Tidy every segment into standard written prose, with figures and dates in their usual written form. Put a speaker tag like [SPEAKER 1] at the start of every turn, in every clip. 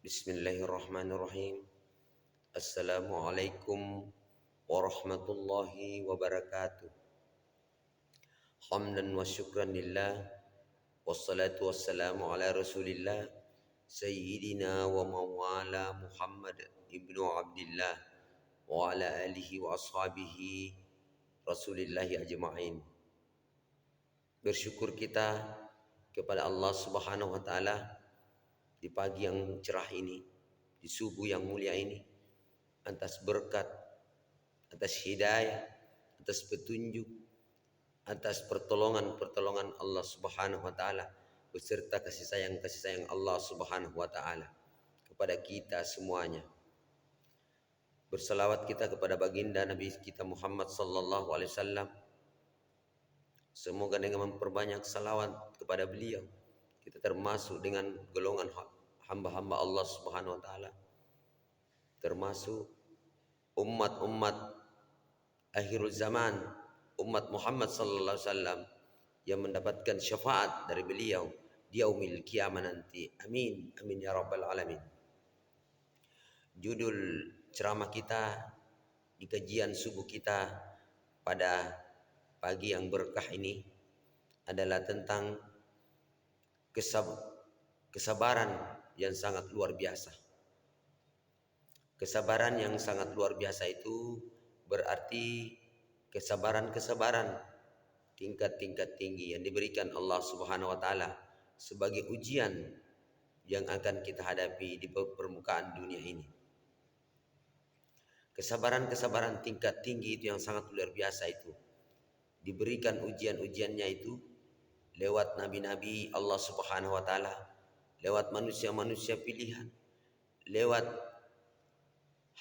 [SPEAKER 1] Bismillahirrahmanirrahim. Assalamualaikum warahmatullahi wabarakatuh. Hamdan wa syukran lillah. Wassalatu wassalamu ala rasulillah. Sayyidina wa mawala Muhammad ibnu Abdillah. Wa ala alihi wa ashabihi rasulillahi ajma'in. Bersyukur kita kepada Allah subhanahu wa ta'ala di pagi yang cerah ini, di subuh yang mulia ini, atas berkat, atas hidayah, atas petunjuk, atas pertolongan Allah subhanahu wa ta'ala, beserta kasih sayang Allah subhanahu wa ta'ala kepada kita semuanya. Bersalawat kita kepada baginda Nabi kita Muhammad sallallahu alaihi wasallam. Semoga dengan memperbanyak salawat kepada beliau, kita termasuk dengan golongan hamba-hamba Allah subhanahu wa ta'ala, termasuk umat-umat akhirul zaman, umat Muhammad sallallahu alaihi wasallam yang mendapatkan syafaat dari beliau di yaumil qiyamah nanti. Amin, amin ya rabbal alamin. Judul ceramah kita di kajian subuh kita pada pagi yang berkah ini adalah tentang kesabaran yang sangat luar biasa. Kesabaran yang sangat luar biasa itu berarti kesabaran tingkat-tingkat tinggi yang diberikan Allah subhanahu wa ta'ala sebagai ujian yang akan kita hadapi di permukaan dunia ini. Kesabaran tingkat tinggi itu yang sangat luar biasa itu diberikan ujian-ujiannya itu lewat nabi-nabi Allah subhanahu wa ta'ala, lewat manusia-manusia pilihan, lewat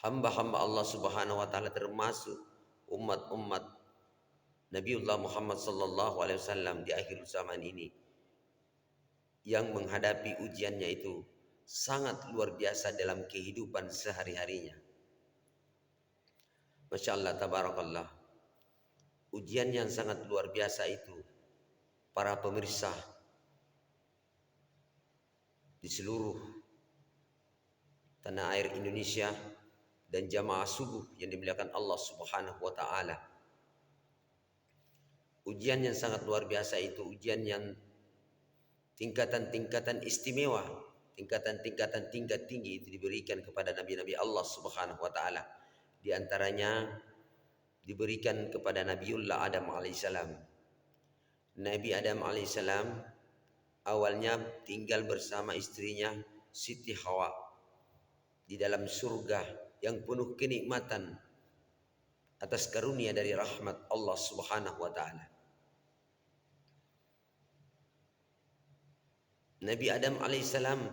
[SPEAKER 1] hamba-hamba Allah subhanahu wa ta'ala, termasuk umat-umat Nabiullah Muhammad sallallahu alaihi wasallam di akhir zaman ini yang menghadapi ujiannya itu sangat luar biasa dalam kehidupan sehari-harinya. Masya Allah, tabarakallah. Ujian yang sangat luar biasa itu, para pemirsa di seluruh tanah air Indonesia dan jamaah subuh yang dimuliakan Allah subhanahu wa ta'ala. Ujian yang sangat luar biasa itu ujian yang tingkatan-tingkatan istimewa, tingkatan-tingkatan tingkat tinggi itu diberikan kepada nabi-nabi Allah subhanahu wa ta'ala. Di antaranya diberikan kepada Nabiullah Adam alaihissalam. Nabi Adam alaihissalam awalnya tinggal bersama istrinya Siti Hawa di dalam surga yang penuh kenikmatan atas karunia dari rahmat Allah subhanahu wa ta'ala. Nabi Adam alaihissalam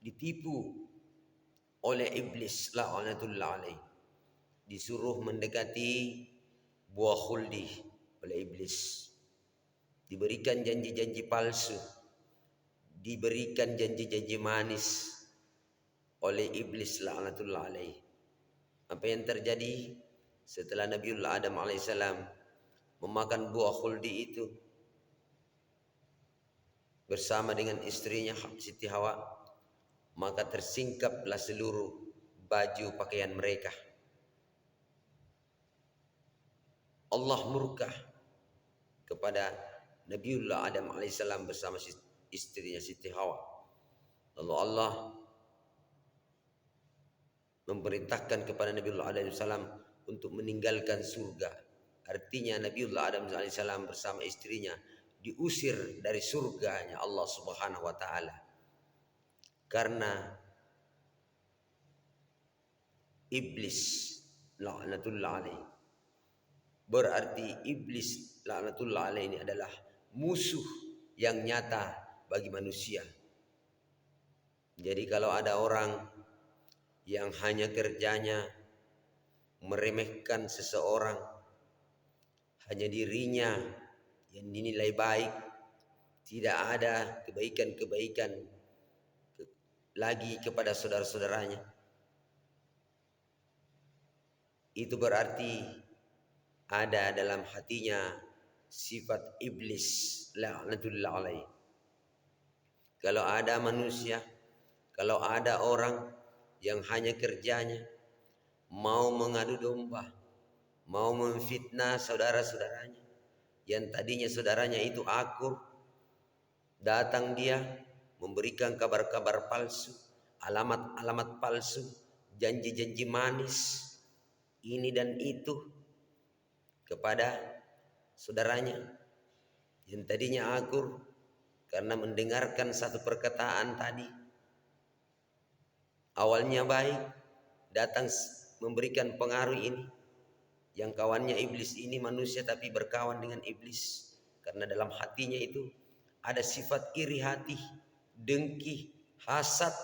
[SPEAKER 1] ditipu oleh iblis la'natullah alaih, disuruh mendekati buah khuldi oleh iblis, diberikan janji-janji palsu, diberikan janji-janji manis oleh iblis la'natullah alaih. Apa yang terjadi setelah Nabiullah Adam alaihissalam memakan buah khuldi itu bersama dengan istrinya Siti Hawa, maka tersingkaplah seluruh baju pakaian mereka. Allah murka kepada Nabiullah Adam alaihissalam bersama istrinya Siti Hawa. Lalu Allah memerintahkan kepada Nabiullah Adam alaihissalam untuk meninggalkan surga. Artinya Nabiullah Adam alaihissalam bersama istrinya diusir dari surganya Allah subhanahu wa ta'ala karena iblis la'natullah alaih. Berarti iblis la'natullah alaih ini adalah musuh yang nyata bagi manusia. Jadi kalau ada orang yang hanya kerjanya meremehkan seseorang, hanya dirinya yang dinilai baik, tidak ada kebaikan-kebaikan lagi kepada saudara-saudaranya, itu berarti ada dalam hatinya sifat iblis la'natullah alaih. Kalau ada manusia Kalau ada orang yang hanya kerjanya mau mengadu domba, mau memfitnah saudara-saudaranya, yang tadinya saudaranya itu akur, datang dia memberikan kabar-kabar palsu, alamat-alamat palsu, janji-janji manis, ini dan itu kepada saudaranya yang tadinya akur, karena mendengarkan satu perkataan tadi awalnya baik, datang memberikan pengaruh ini. Yang kawannya iblis ini manusia tapi berkawan dengan iblis, karena dalam hatinya itu ada sifat iri hati, dengki, hasad,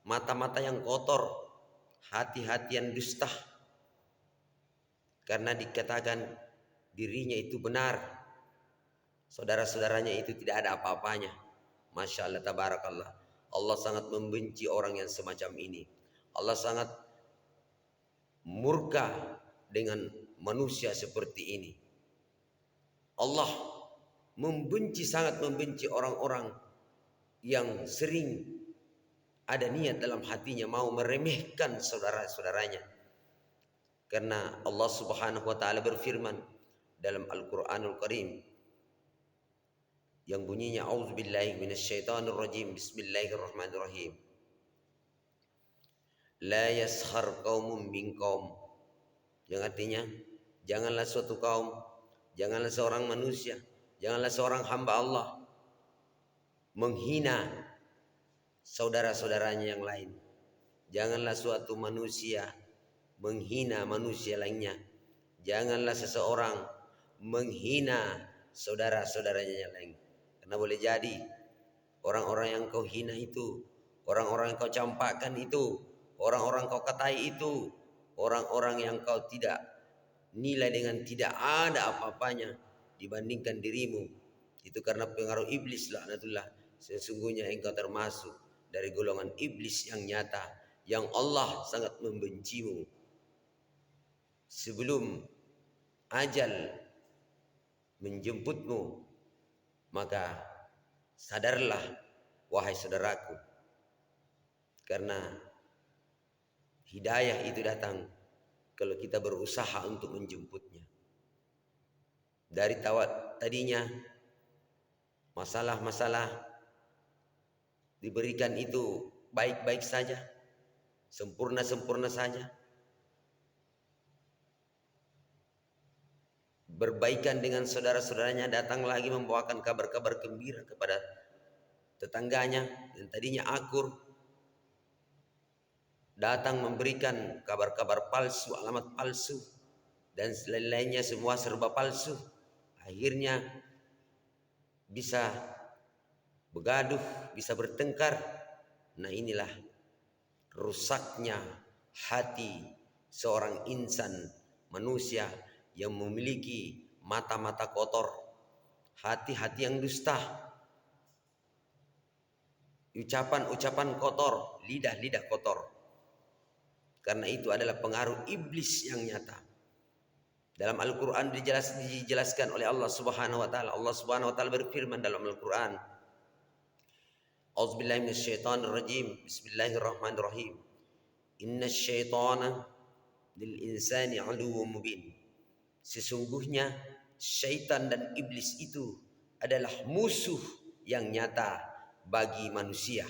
[SPEAKER 1] mata-mata yang kotor, hati-hati yang dusta. Karena dikatakan dirinya itu benar, saudara-saudaranya itu tidak ada apa-apanya. Masya Allah, tabarakallah. Allah sangat membenci orang yang semacam ini. Allah sangat murka dengan manusia seperti ini. Allah sangat membenci orang-orang yang sering ada niat dalam hatinya mau meremehkan saudara-saudaranya. Karena Allah Subhanahu wa taala berfirman dalam Al-Qur'anul Karim yang bunyinya auzubillahi minasyaitonir rajim, bismillahirrahmanirrahim. La yaskhar qaumun min qaum, yang artinya janganlah suatu kaum, janganlah seorang manusia, janganlah seorang hamba Allah menghina saudara-saudaranya yang lain. Janganlah suatu manusia menghina manusia lainnya. Janganlah seseorang menghina saudara-saudaranya yang lain. Karena boleh jadi orang-orang yang kau hina itu, orang-orang yang kau campakkan itu, orang-orang kau katai itu, orang-orang yang kau tidak nilai dengan tidak ada apa-apanya dibandingkan dirimu, itu karena pengaruh iblis laknatullah. Sesungguhnya engkau termasuk dari golongan iblis yang nyata, yang Allah sangat membencimu. Sebelum ajal menjemputmu, maka sadarlah wahai saudaraku, karena hidayah itu datang kalau kita berusaha untuk menjemputnya. Dari tadinya masalah-masalah diberikan itu baik-baik saja, sempurna-sempurna saja, berbaikan dengan saudara-saudaranya, datang lagi membawakan kabar-kabar gembira kepada tetangganya yang tadinya akur, datang memberikan kabar-kabar palsu, alamat palsu, dan lain-lainnya, semua serba palsu. Akhirnya bisa begaduh, bisa bertengkar. Nah, inilah rusaknya hati seorang insan, manusia yang memiliki mata-mata kotor, hati-hati yang dusta, ucapan-ucapan kotor, lidah-lidah kotor. Karena itu adalah pengaruh iblis yang nyata. Dalam Al-Quran dijelaskan oleh Allah Subhanahu wa taala. Allah Subhanahu wa taala berfirman dalam Al-Quran, A'udzubillahi minasyaitonirrajim, bismillahirrahmanirrahim. Innasyaitana lil insani aduwwum mubin. Sesungguhnya syaitan dan iblis itu adalah musuh yang nyata bagi manusia.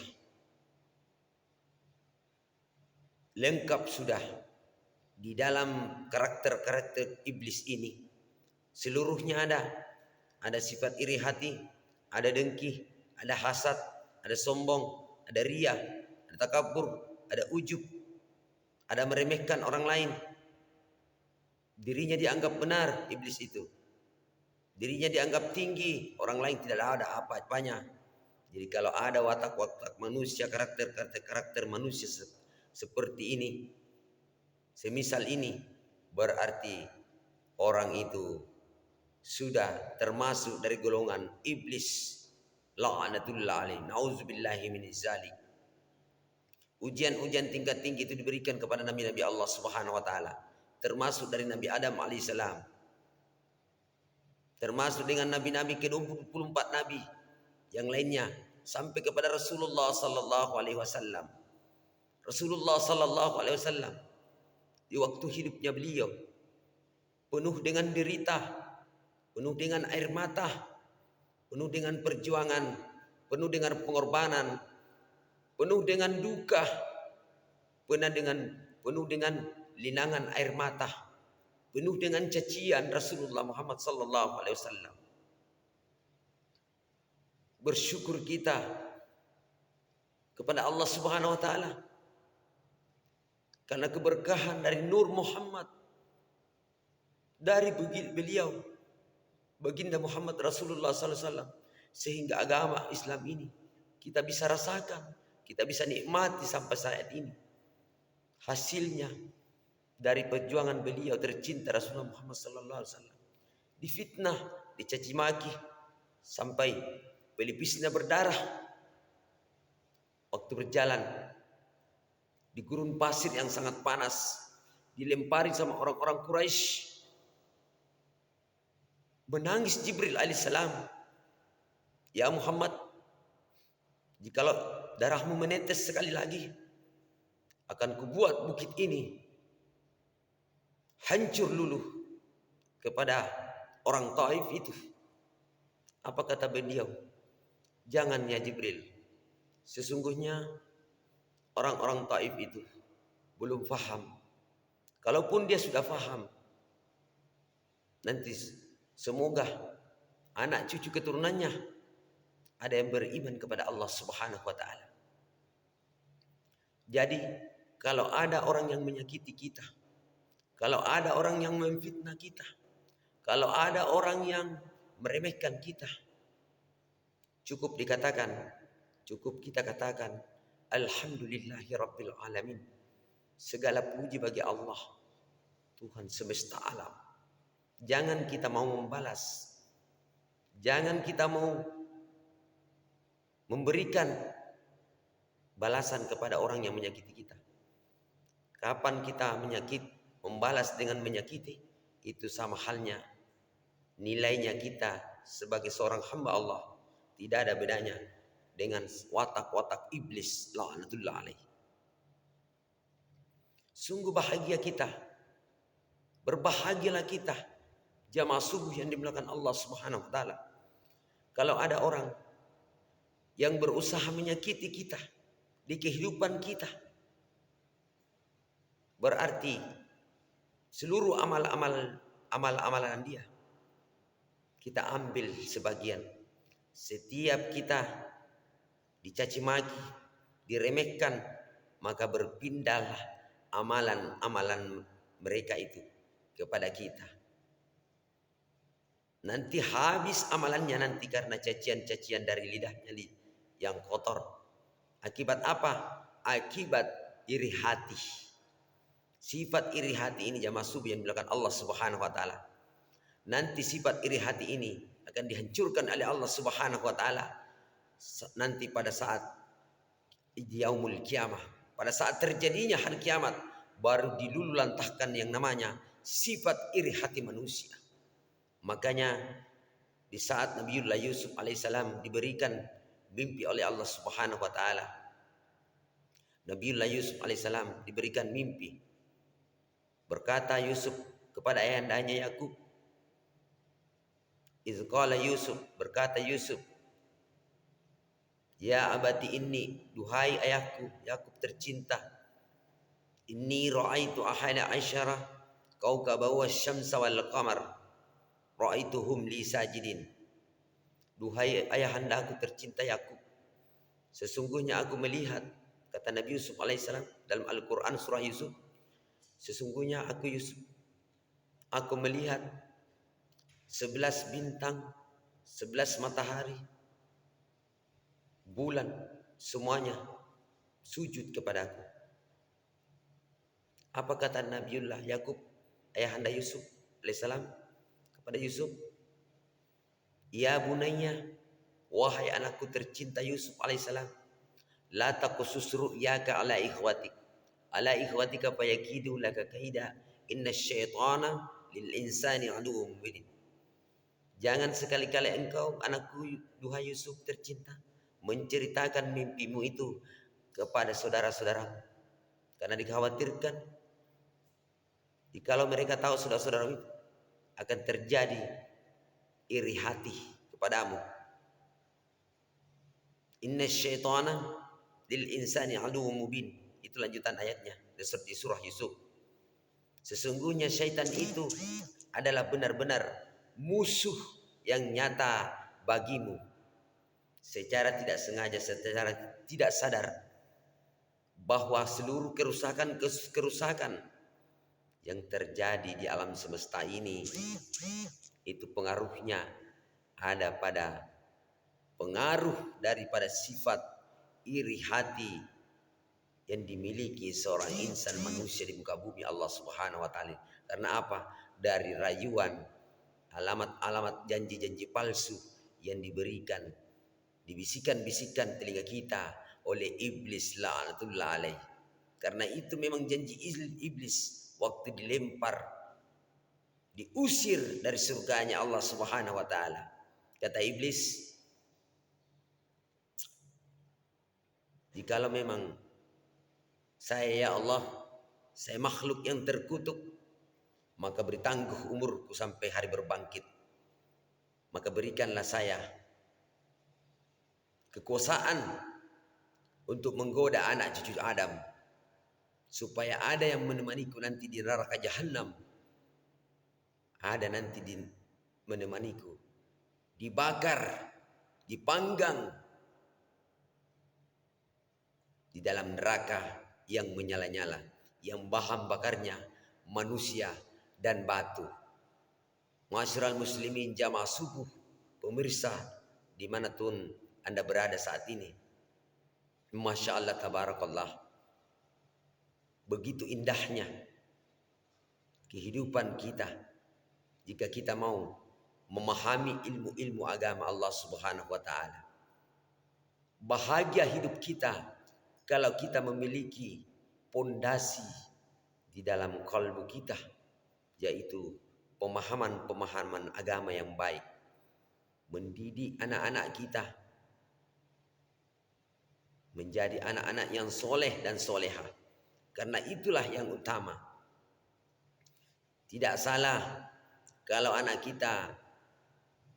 [SPEAKER 1] Lengkap sudah di dalam karakter-karakter iblis ini. Seluruhnya ada sifat iri hati, ada dengki, ada hasad, ada sombong, ada riya, ada takabur, ada ujub, ada meremehkan orang lain. Dirinya dianggap benar iblis itu, dirinya dianggap tinggi, orang lain tidak ada apa-apanya. Jadi kalau ada watak-watak manusia, karakter manusia seperti ini, semisal ini, berarti orang itu sudah termasuk dari golongan iblis, la'natullah alaih, na'udzubillahi min zalik. Ujian-ujian tingkat tinggi itu diberikan kepada nabi-nabi Allah Subhanahu wa taala, termasuk dari Nabi Adam alaihissalam, termasuk dengan nabi-nabi ke-24 nabi yang lainnya, sampai kepada Rasulullah sallallahu alaihi wasallam. Rasulullah sallallahu alaihi wasallam di waktu hidupnya beliau penuh dengan derita, penuh dengan air mata, penuh dengan perjuangan, penuh dengan pengorbanan, penuh dengan duka, penuh dengan linangan air mata, penuh dengan cacian Rasulullah Muhammad sallallahu alaihi wasallam. Bersyukur kita kepada Allah Subhanahu wa taala karena keberkahan dari Nur Muhammad, dari beliau baginda Muhammad Rasulullah sallallahu alaihi wasallam, sehingga agama Islam ini kita bisa rasakan, kita bisa nikmati sampai saat ini. Hasilnya dari perjuangan beliau tercinta Rasulullah Muhammad sallallahu alaihi wasallam. Difitnah, dicaci maki sampai pelipisnya berdarah waktu berjalan di gurun pasir yang sangat panas, dilempari sama orang-orang Quraisy. Menangis Jibril alaihissalam, ya Muhammad, jikalau darahmu menetes sekali lagi, akan kubuat bukit ini hancur luluh kepada orang Taif itu. Apa kata beliau? Jangan ya Jibril, sesungguhnya orang-orang Taif itu belum faham. Kalaupun dia sudah faham, nanti semoga anak cucu keturunannya ada yang beriman kepada Allah Subhanahu wa taala. Jadi kalau ada orang yang menyakiti kita, kalau ada orang yang memfitnah kita, kalau ada orang yang meremehkan kita, cukup kita katakan alhamdulillahi rabbil alamin. Segala puji bagi Allah, Tuhan semesta alam. Jangan kita mau membalas, jangan kita mau memberikan balasan kepada orang yang menyakiti kita. Kapan kita membalas dengan menyakiti, itu sama halnya nilainya kita sebagai seorang hamba Allah tidak ada bedanya dengan watak-watak iblis laknatullah alaihi. Sungguh bahagia kita, berbahagialah kita jamaah subuh yang dimuliakan Allah Subhanahu wa taala. Kalau ada orang yang berusaha menyakiti kita di kehidupan kita, berarti seluruh amalan dia kita ambil sebagian. Setiap kita dicaci maki, diremehkan, maka berpindahlah amalan mereka itu kepada kita. Nanti habis amalannya nanti karena cacian-cacian dari lidahnya yang kotor. Akibat apa? Akibat iri hati. Sifat iri hati ini jamaah subuh yang dilakukan Allah Subhanahu wa taala. Nanti sifat iri hati ini akan dihancurkan oleh Allah Subhanahu wa taala nanti pada saat yaumul kiamah, pada saat terjadinya hari kiamat, baru dilululantahkan yang namanya sifat iri hati manusia. Makanya di saat Nabiullah Yusuf alaihissalam diberikan mimpi oleh Allah Subhanahu wa taala, Nabiullah Yusuf alaihissalam diberikan mimpi. Berkata Yusuf kepada ayahandanya Yakub, izqala Yusuf, berkata Yusuf, ya abati inni, duhai ayahku, Yakub tercinta, inni ra'aitu ahada asyara kaukaba wasyamsa wal qamar ra'aituhum li sajidin. Duhai ayahandaku tercinta Yakub, sesungguhnya aku melihat, kata Nabi Yusuf alaihissalam dalam Al-Quran surah Yusuf, sesungguhnya aku Yusuf, aku melihat 11 bintang, 11 matahari, bulan, semuanya sujud kepadaku. Apa kata Nabiullah Yakub, ayahanda Yusuf alaihissalam kepada Yusuf? Ya bunayya, wahai anakku tercinta Yusuf alaihissalam, la taqsus ru'yaka ala ikhwatika fayakidu laka kaida, inna syaitana lil insani aduwwum mubin. Jangan sekali-kali engkau, anakku duhai Yusuf tercinta, menceritakan mimpimu itu kepada saudara-saudara, karena dikhawatirkan jikalau mereka tahu saudara-saudara itu akan terjadi iri hati kepadamu. Inna syaitana lil insani aduwwum mubin. Itu lanjutan ayatnya di surah Yusuf. Sesungguhnya syaitan itu adalah benar-benar musuh yang nyata bagimu. Secara tidak sengaja, secara tidak sadar, bahwa seluruh kerusakan yang terjadi di alam semesta ini itu pengaruhnya ada pada pengaruh daripada sifat iri hati yang dimiliki seorang insan manusia di muka bumi Allah Subhanahu wa taala. Karena apa? Dari rayuan, alamat-alamat janji-janji palsu yang diberikan, dibisikkan-bisikkan telinga kita oleh iblis la'natullah alaih. Karena itu memang janji iblis waktu dilempar, diusir dari surganya Allah Subhanahu wa taala. Kata iblis, jikalau memang saya ya Allah, saya makhluk yang terkutuk, maka beri tangguh umurku sampai hari berbangkit. Maka berikanlah saya kekuasaan untuk menggoda anak cucu Adam, supaya ada yang menemaniku nanti di neraka jahanam. Ada nanti menemaniku, dibakar, dipanggang di dalam neraka yang menyala-nyala, yang bahan bakarnya manusia dan batu. Ma'asyiral muslimin jamaah subuh, pemirsa dimanapun Anda berada saat ini, Masya Allah tabarakallah, begitu indahnya kehidupan kita jika kita mau memahami ilmu-ilmu agama Allah Subhanahu wa taala. Bahagia hidup kita kalau kita memiliki pondasi di dalam kalbu kita, yaitu pemahaman-pemahaman agama yang baik. Mendidik anak-anak kita menjadi anak-anak yang soleh dan soleha, karena itulah yang utama. Tidak salah kalau anak kita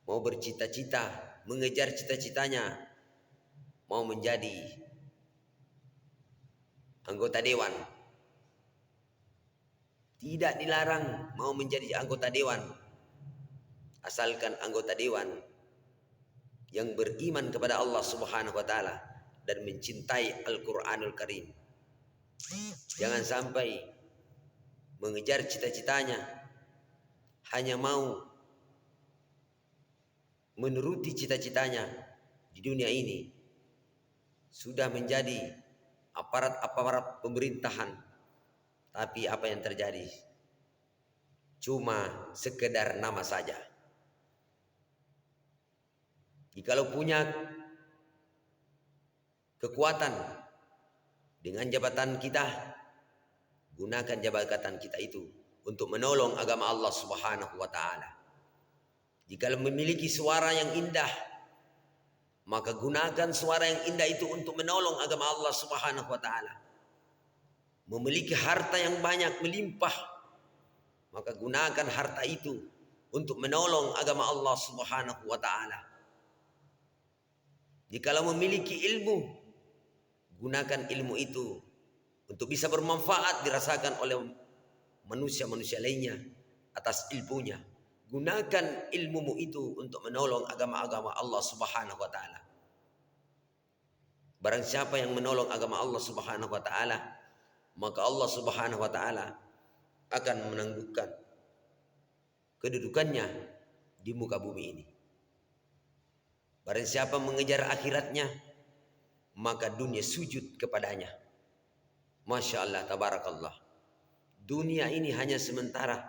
[SPEAKER 1] mau bercita-cita, mengejar cita-citanya, mau menjadi anggota dewan. Tidak dilarang mau menjadi anggota dewan, asalkan anggota dewan yang beriman kepada Allah Subhanahu wa taala dan mencintai Al-Qur'anul Karim. Jangan sampai mengejar cita-citanya hanya mau menuruti cita-citanya di dunia ini, sudah menjadi aparat-aparat pemerintahan, tapi apa yang terjadi? Cuma sekedar nama saja. Jikalau punya kekuatan dengan jabatan kita, gunakan jabatan kita itu untuk menolong agama Allah Subhanahu wa taala. Jikalau memiliki suara yang indah, maka gunakan suara yang indah itu untuk menolong agama Allah Subhanahu wa taala. Memiliki harta yang banyak melimpah, maka gunakan harta itu untuk menolong agama Allah Subhanahu wa taala. Jikalau memiliki ilmu, gunakan ilmu itu untuk bisa bermanfaat dirasakan oleh manusia-manusia lainnya atas ilmunya. Gunakan ilmumu itu untuk menolong agama-agama Allah Subhanahu wa taala. Barang siapa yang menolong agama Allah Subhanahu wa taala, maka Allah Subhanahu wa taala akan menangguhkan kedudukannya di muka bumi ini. Barang siapa mengejar akhiratnya, maka dunia sujud kepadanya. Masya Allah tabarakallah. Dunia ini hanya sementara.